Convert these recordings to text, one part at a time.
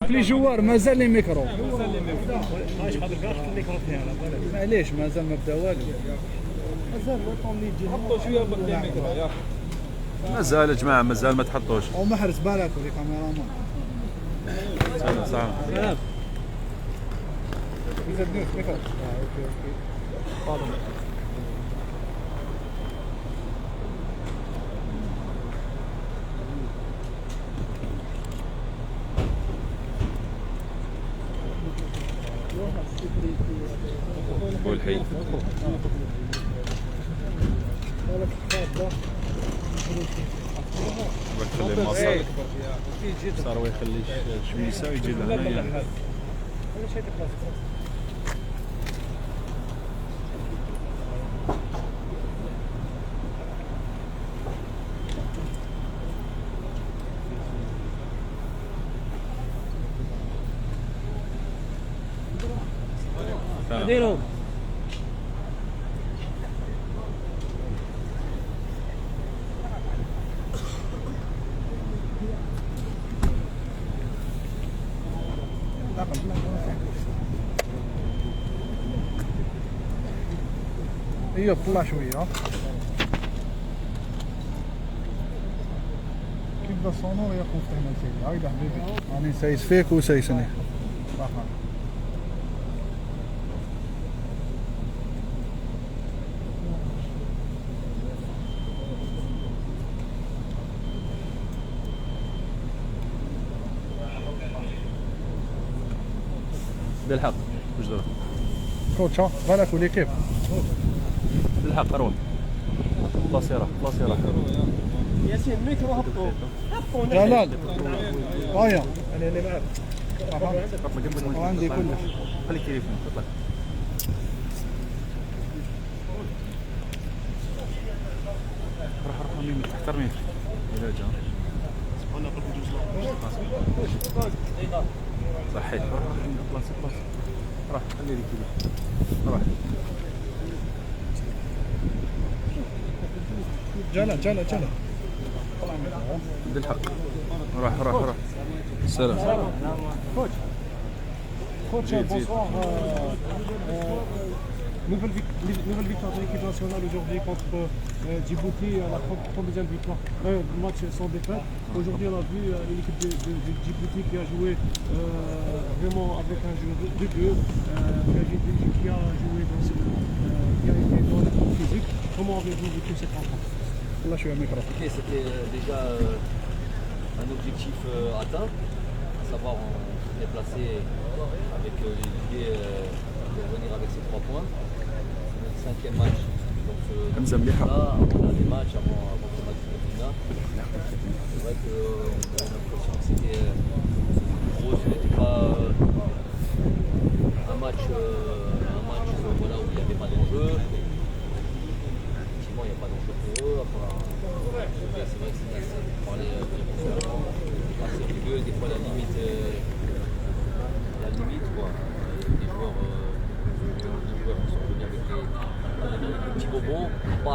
دوك لي جوار مازال لي ميكرو واش حاضر كاع الميكرو فيها معليش مازال ما بدا والو مازال الوطن اللي يجي حطوا شويه باللي ميكرو ياك مازال يا جماعه مازال ما تحطوش او محرز بالك ولي كاميرامان صح يزدني ميكرو اوكي والحي ويخلي المصاري صار ويخلي شميسه ويجي لهنا ديروا هي طلع شويه كيف بدا الصونور يكون فهمنا سيدي هايدا حبيبي راني سايس فيك وسايسني بالحق واش درت كوتشا بالك ولي كيف بالحق روح بلاصيره ياسين الميكرو هبطوا جلال هيا انا اللي معك عندي كلش خلي التليفون اطلق روح ميمي تحت رميك الى جا صحيت روح روح خلي لي كذا روح جلا بالحق روح سلام Coach, bonsoir. Nouvelle victoire de l'équipe nationale aujourd'hui contre Djibouti, la combien victoire match sans défaite. Aujourd'hui, on a vu une équipe de Djibouti qui a joué vraiment avec un jeu de deux, qui a joué qui a été dans le physique. Comment avez-vous vécu cette rencontre? C'était déjà un objectif atteint, à savoir on est placé avec l'idée de revenir avec ces 3 points. C'est notre 5e match dans ce là, on a des matchs avant ce match de finale. C'est vrai qu'on a l'impression que c'était gros, ce n'était pas un match voilà, où il n'y avait pas d'enjeu. Effectivement, il n'y a pas d'enjeu pour eux. C'est vrai que c'est assez rugueux, des fois la limite quoi. Des joueurs qui sont venus avec des petits bobos. On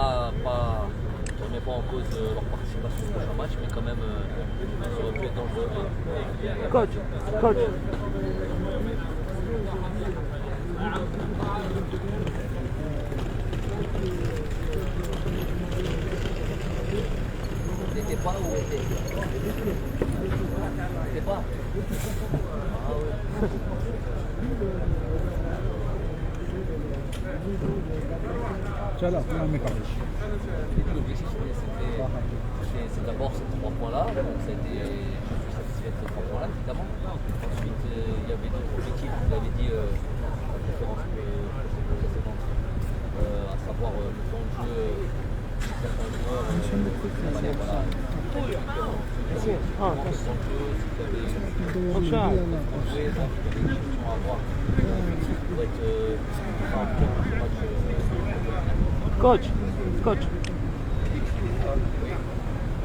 ne remet pas en cause leur participation au prochain match, mais quand même ça aurait pu être dangereux. Coach. T'étais pas où t'étais pas. Ah ouais. L'objectif c'est d'abord ces 3 points-là, donc ça a été satisfait de ces 3 points-là évidemment. Ensuite il y avait d'autres objectifs, vous l'avez dit la conférence précédente, à savoir le temps de jeu certains joueurs,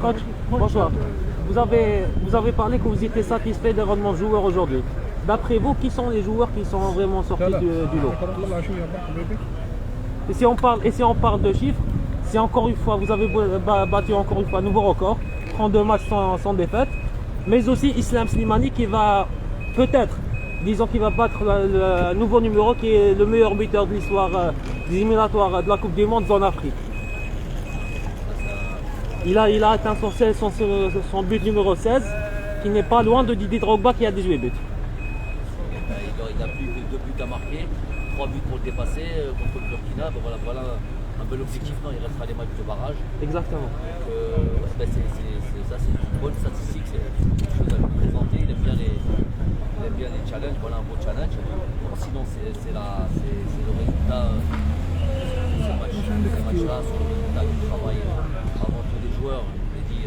Coach, bonsoir. Vous avez parlé que vous étiez satisfait des rendements de joueurs aujourd'hui. D'après vous, qui sont les joueurs qui sont vraiment sortis du lot? Et si on parle de chiffres, si encore une fois, vous avez battu encore une fois un nouveau record, 32 matchs sans défaite, mais aussi Islam Slimani qui va peut-être, disons qu'il va battre le nouveau numéro qui est le meilleur buteur de l'histoire des éliminatoires de la Coupe du Monde en Afrique. Il a atteint son but numéro 16, qui n'est pas loin de Didier Drogba qui a 18 buts. Il n'a plus que 2 buts à marquer, 3 buts pour le dépasser contre le Burkina. Ben voilà un bel objectif. Non, il restera les matchs de barrage. Exactement. Donc, c'est une bonne statistique, c'est quelque chose à lui présenter. Il aime bien les challenges. Voilà un beau challenge. Bon, sinon, c'est le résultat de ce match-là, sur le résultat du travail avant tous les joueurs. Je l'ai dit,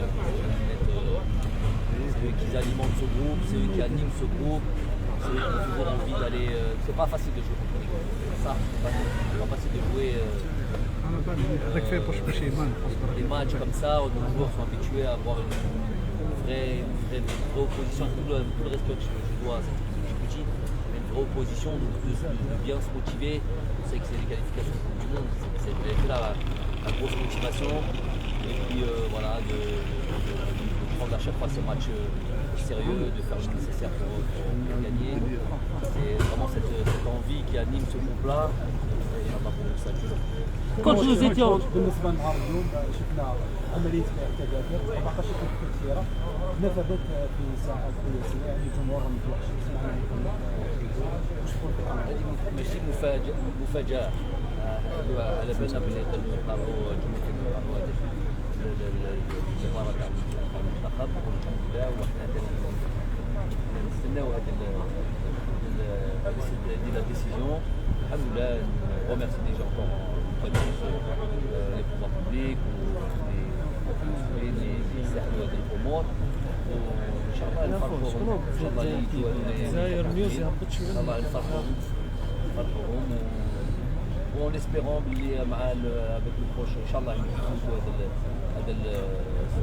c'est eux qui alimentent ce groupe, c'est eux qui animent ce groupe. C'est eux qui ont toujours envie d'aller. C'est pas facile de jouer contre les groupes. Ça, c'est pas facile de jouer. Des matchs comme ça où nos joueurs sont habitués à avoir une vraie opposition. Tout le respect que je dois à cette équipe de Djibouti, mais une vraie opposition, donc de bien se motiver. On sait que c'est les qualifications de Coupe du Monde, c'est la grosse motivation. Et puis voilà, de prendre à chaque fois ce match sérieux, de faire le nécessaire pour gagner. C'est vraiment cette envie qui anime ce groupe-là. Et on va pour ça. Quand nous étions بالنسبه لنهار اليوم شفنا عمليه اعتداءات 14 كثيره نفذت في ساعات قياسيه يعني الجمهور متوحش ماشي مفاجاه على بالنا بلي نلقاو جمهور المباراه تاع المنتخب والحمد لله وحنا نستناو هذه لا ديسيزيون الحمد لله. remercie déjà encore les pouvoirs publics les ساعدوا هذه الامور وان شاء الله نفرحوهم ان شاء الله يجوا ان شاء الله نفرحوهم وان espérant بلي مع avec le proche ان شاء الله يفوزوا هذا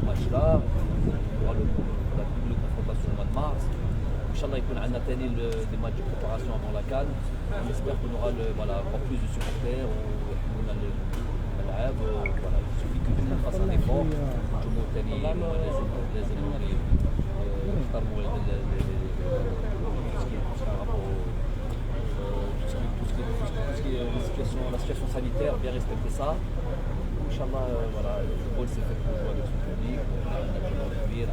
الماتش لا la double confrontation au mois de mars. Inch'Allah, il y aura des matchs de préparation avant la CAN. On espère qu'on aura encore plus de supporters. Il suffit que tout le monde fasse un effort. الجمهور الثاني لازم يحترموا la situation sanitaire, bien respecter ça. Inch'Allah, le football c'est fait pour jouer avec son public. On a un الجمهور كبير,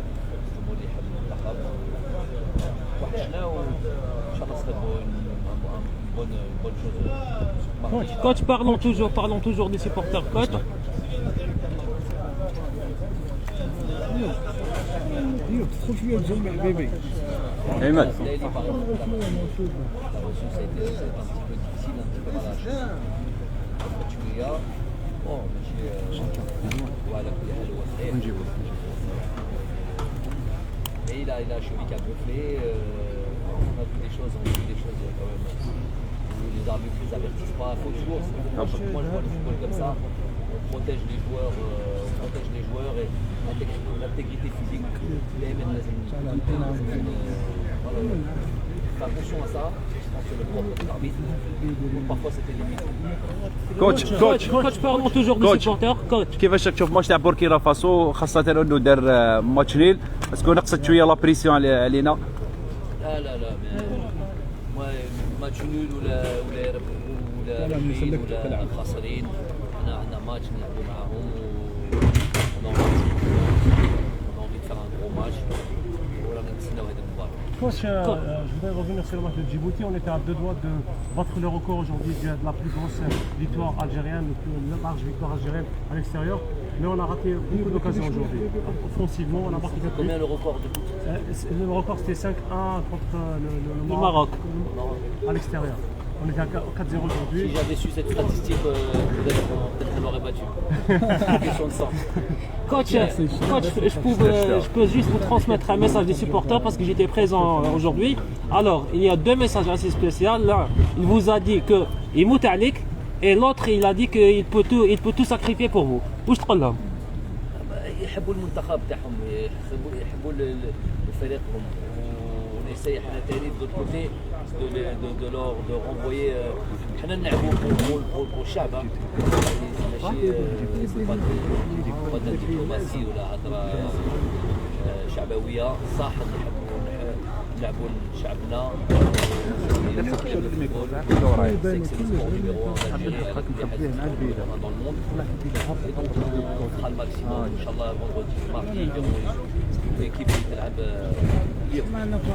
الجمهور اللي يحب المنتخب. Coach, parlons toujours des supporters, coach. Ayman. Et il a la cheville qui a gonflé, on a vu des choses quand même où les arbitres ne les avertissent pas. Il faut toujours, moi je vois le football comme ça, on protège les joueurs et l'intégrité physique. Faire attention à ça, je pense que le propre de l'arbitre, parfois c'était limite. Coach, parlons toujours des supporters. Coach. كيفاش تشوف ماتش تاع بوركينا فاسو خاصة انه دار ماتش نيل اسكو نقصت شوية لا بريسيون علينا؟ لا moi match nul ولا ربحين ولا خاسرين عندنا ماتش نلعبوا معاهم on a envie de faire un gros match ورانا نستناو هذه المباراة. Coach, je voudrais revenir sur le match de Djibouti. On était à 2 doigts de battre le record aujourd'hui de la plus grosse victoire algérienne, la large victoire algérienne à l'extérieur. Mais on a raté beaucoup d'occasions aujourd'hui. Offensivement, on a marqué 4 buts. Combien le record de but? Le record c'était 5-1 contre le Maroc. À l'extérieur. On était à 4-0 aujourd'hui. Si j'avais su cette statistique, peut-être qu'on l'aurait battu. C'est une question de sang. Coach, je peux juste vous transmettre un message des supporters parce que j'étais présent aujourd'hui. Alors, il y a 2 messages assez spéciaux. L'un, il vous a dit qu'il moute alik et l'autre, il a dit qu'il peut tout sacrifier pour vous. Où je trouve là? يحبوا المنتخب تاعهم, يحبوا فريقهم, ونسي حنا ثاني de l'autre côté de renvoyer حنا نلعبوا pour الشعب, ماشي pas de diplomatie ولا هضره شعبويه. صح نحبوا نلعبوا لشعبنا.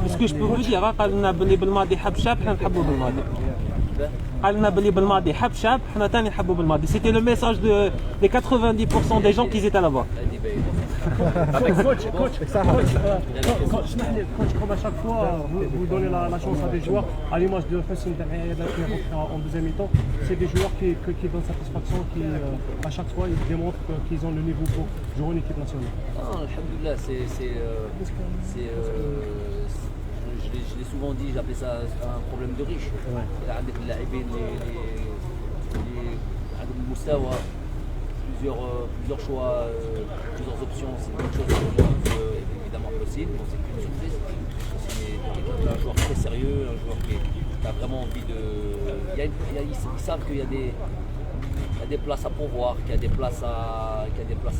اسكو جو بو فو دير قال لنا بلي بالماضي حب شاب حنا نحبوا بالماضي. قال لنا بلي بالماضي حب شاب حنا ثاني نحبوا بالماضي. C'était le message des 90% des gens qui étaient là-bas. Coach, comme à chaque fois, vous donnez la chance à des joueurs, à l'image de Hossein Dahayada qui rentre en deuxième mi-temps. C'est des joueurs qui donnent satisfaction, qui à chaque fois ils démontrent qu'ils ont le niveau pour jouer en équipe nationale. Alhamdoulilah, je l'ai souvent dit, j'appelais ça un problème de riche. Il a des لاعبين المستوى plusieurs choix, plusieurs options, c'est une chose évidemment possible, bon, c'est une surprise. C'est un joueur très sérieux, un joueur qui a vraiment envie de. Ils savent qu'il y a des places à pourvoir, qu'il y a des places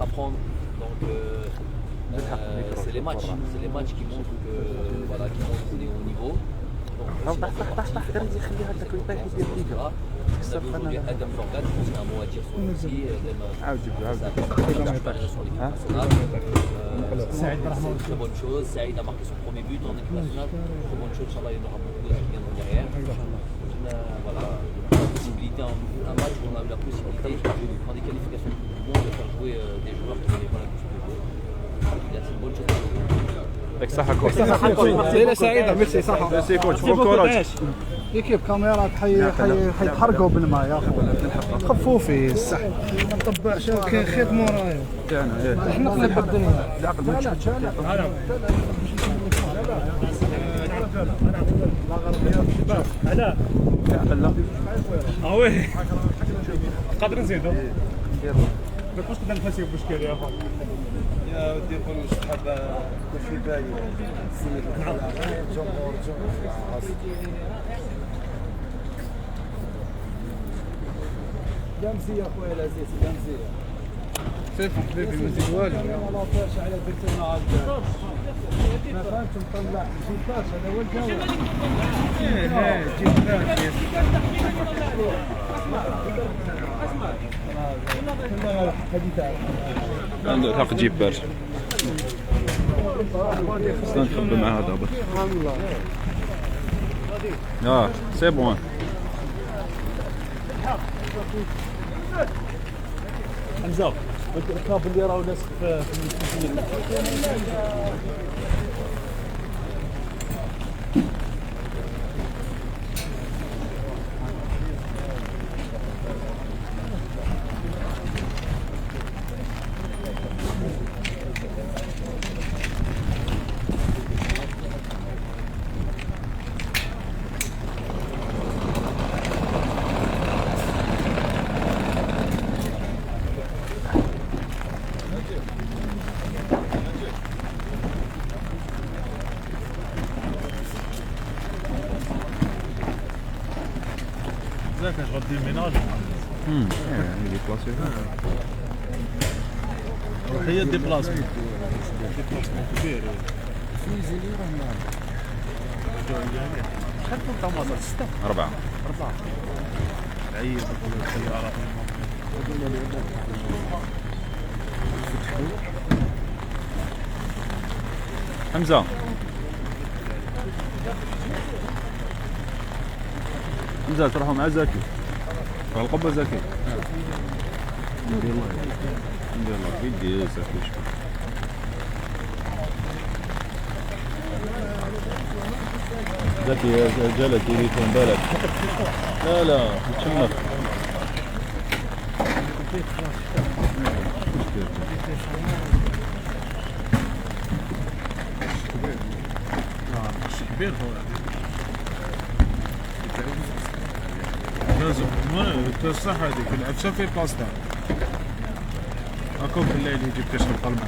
à prendre. Donc c'est les matchs qui montrent que voilà, qui montrent qu'on est au niveau. aujourd'hui Adam Jordan, je pense qu'il y a un mot à dire sur lui aussi. C'est une très bonne chose. Saïd a marqué son premier but en équipe nationale. Très bonne chose, Inch'Allah, il y en aura beaucoup qui viendront derrière. Voilà, la possibilité, un match où on a eu la possibilité, en des qualifications du monde, de faire jouer des joueurs qui n'avaient pas la possibilité. C'est une bonne chose. يعطيك الصحة كوتش. ليلة سعيدة ميرسي صحة. ميرسي كوتش بون كوراج. كيف كاميرات حيتحرقوا بالماء يا اخو. خفوفي الصح. ما نطبعش كاين خيط مورايا. تاعنا احنا نقلب الدنيا. العقل ما تشوفش. لا لا. اه وي قادر نزيدو. ما تبقاش تبان نفسي بمشكل يا اخو. يا ودي يقولوا الصحابه في بالي الجمهور جامسي يا خويا العزيز جامسي سيف حبيبي ما نزيد والو. ما طارش على بيتنا عاد ما فهمتش نطلع جيباش هذا هو الجواب. عنده حق جيب برشا. نخبي مع هذا اه سي بون. حمزه الكاب اللي راهو ناس في ذاك اش غدير الميناج. il est placé. هي ديبلاسمون كبير. شحال كنت طماطة 6 4 عيب السيارة. حمزة حمزة تروحوا مع زكي مع القبة زكي. ندير الله ندير الله بيدي زكي شكون. زكي جلد تليفون بالك. لا تشمك. كبير هو لازم ما الصح هذيك العفشه في بلاصتها. اكو بالليل يجيب تشرب قلمه.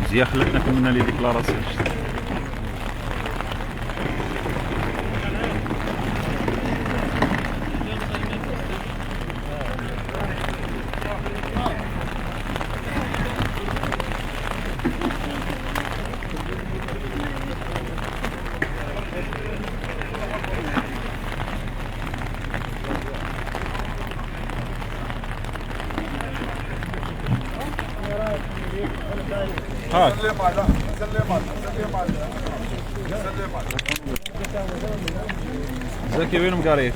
مزيان خلتنا كملنا لي ديكلاراسيون. هاك زكي وين مقاريف؟